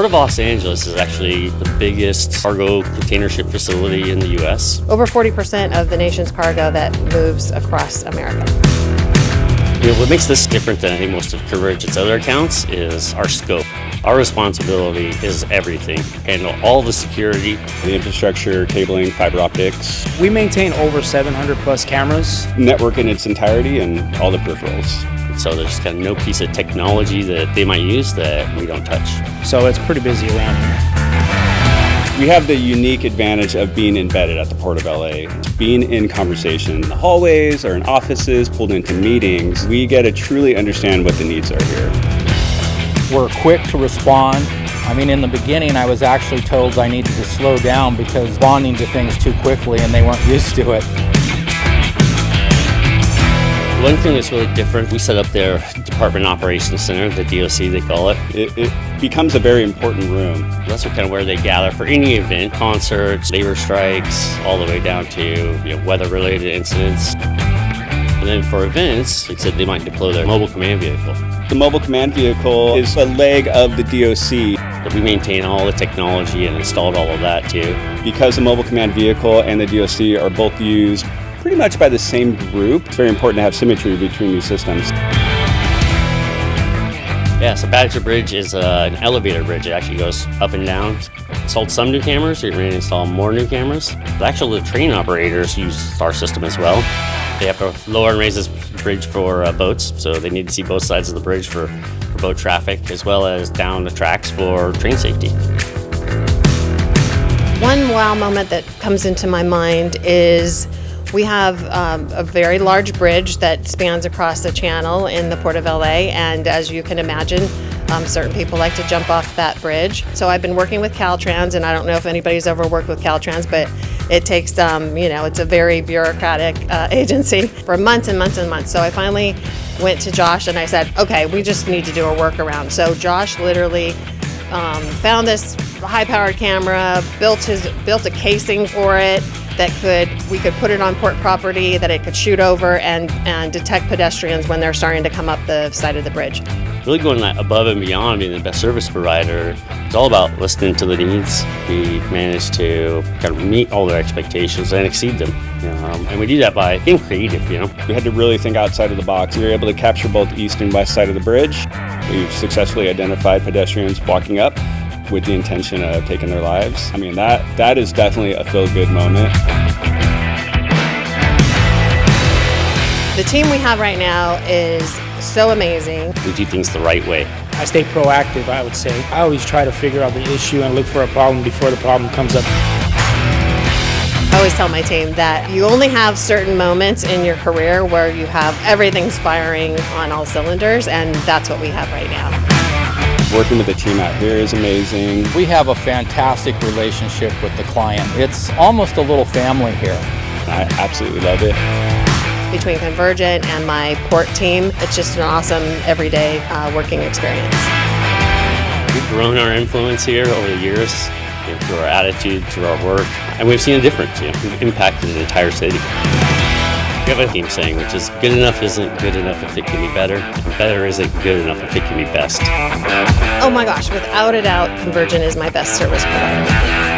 Port of Los Angeles is actually the biggest cargo container ship facility in the U.S. Over 40% of the nation's cargo that moves across America. What makes this different than I think most of Convergent's other accounts is our scope. Our responsibility is everything. Handle all the security, the infrastructure, cabling, fiber optics. We maintain over 700 plus cameras. Network in its entirety and all the peripherals. So there's kind of no piece of technology that they might use that we don't touch. So it's pretty busy around here. We have the unique advantage of being embedded at the Port of LA. Being in conversation in the hallways or in offices, pulled into meetings, we get to truly understand what the needs are here. We're quick to respond. I mean, in the beginning, I was actually told I needed to slow down because responding to things too quickly and they weren't used to it. One thing that's really different, we set up their Department Operations Center, the DOC they call it. It becomes a very important room. That's kind of where they gather for any event, concerts, labor strikes, all the way down to weather-related incidents. And then for events, like I said, they might deploy their mobile command vehicle. The mobile command vehicle is a leg of the DOC. But we maintain all the technology and installed all of that too. Because the mobile command vehicle and the DOC are both used pretty much by the same group, it's very important to have symmetry between these systems. Yeah, so Badger Bridge is an elevator bridge. It actually goes up and down. Installed some new cameras, we're going to install more new cameras. The train operators use our system as well. They have to lower and raise this bridge for boats, so they need to see both sides of the bridge for boat traffic, as well as down the tracks for train safety. One wow moment that comes into my mind is we have a very large bridge that spans across the channel in the Port of LA, and as you can imagine, certain people like to jump off that bridge. So I've been working with Caltrans, and I don't know if anybody's ever worked with Caltrans, but it takes, it's a very bureaucratic agency for months and months and months. So I finally went to Josh and I said, okay, we just need to do a workaround. So Josh literally found this high-powered camera, built a casing for it that we could put it on port property, that it could shoot over and detect pedestrians when they're starting to come up the side of the bridge. Really going above and beyond being the best service provider, it's all about listening to the needs. We managed to kind of meet all their expectations and exceed them. And we do that by being creative, We had to really think outside of the box. We were able to capture both east and west side of the bridge. We've successfully identified pedestrians walking up with the intention of taking their lives. I mean, that is definitely a feel-good moment. The team we have right now is so amazing. We do things the right way. I stay proactive, I would say. I always try to figure out the issue and look for a problem before the problem comes up. I always tell my team that you only have certain moments in your career where you have everything's firing on all cylinders, and that's what we have right now. Working with the team out here is amazing. We have a fantastic relationship with the client. It's almost a little family here. I absolutely love it. Between Convergint and my port team, it's just an awesome everyday working experience. We've grown our influence here over the years, through our attitude, through our work, and we've seen a difference. We've impacted an entire city. We have a theme saying, which is good enough isn't good enough if it can be better, and better isn't good enough if it can be best. Oh my gosh, without a doubt, Convergint is my best service provider.